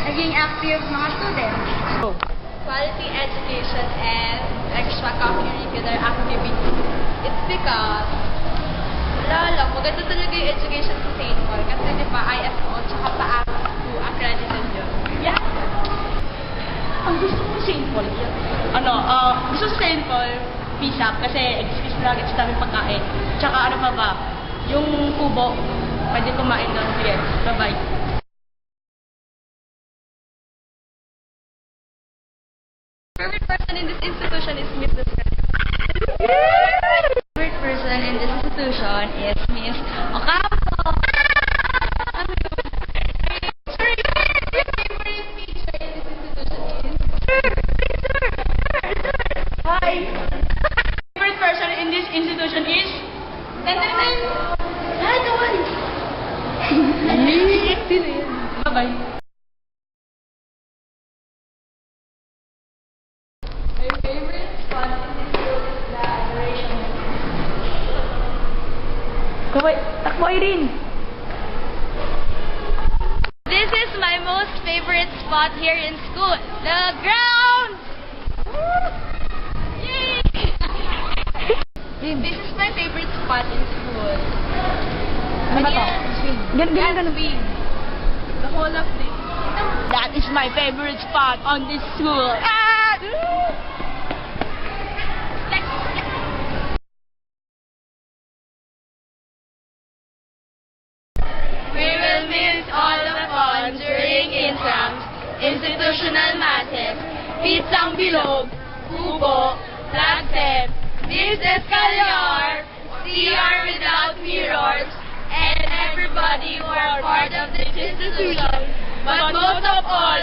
naging active mga students? Quality education and extracurricular activities. It's because, maganda talaga yung education sa St. Paul. Kasi di ba, ISO, tsaka pa-ACT accredited yun. Yeah. Ang gusto ko sa St. Paul, gusto sa St. Paul, PSAP, kasi excuse nuggets namin pagkain. Tsaka ano pa ba, yung kubo, pwede kumain doon. Yes, bye-bye. Favorite person in this institution is Miss Descartes. Favorite person in this institution is Miss Ocampo. Favorite person in this institution is... Bye-bye. My favorite spot in this school is the adoration. Kaway, takbo Irene. This is my most favorite spot here in school, the grounds! Yay! This is my favorite spot in school. Ano ba to? Ganun. The whole of this. That is my favorite spot on this school. We will miss all the fun during intrams, institutional masses, pizzang bilog, kubo, flag set, Miss Escaliar, CR without mirrors, and everybody who are part of this institution. But most of all,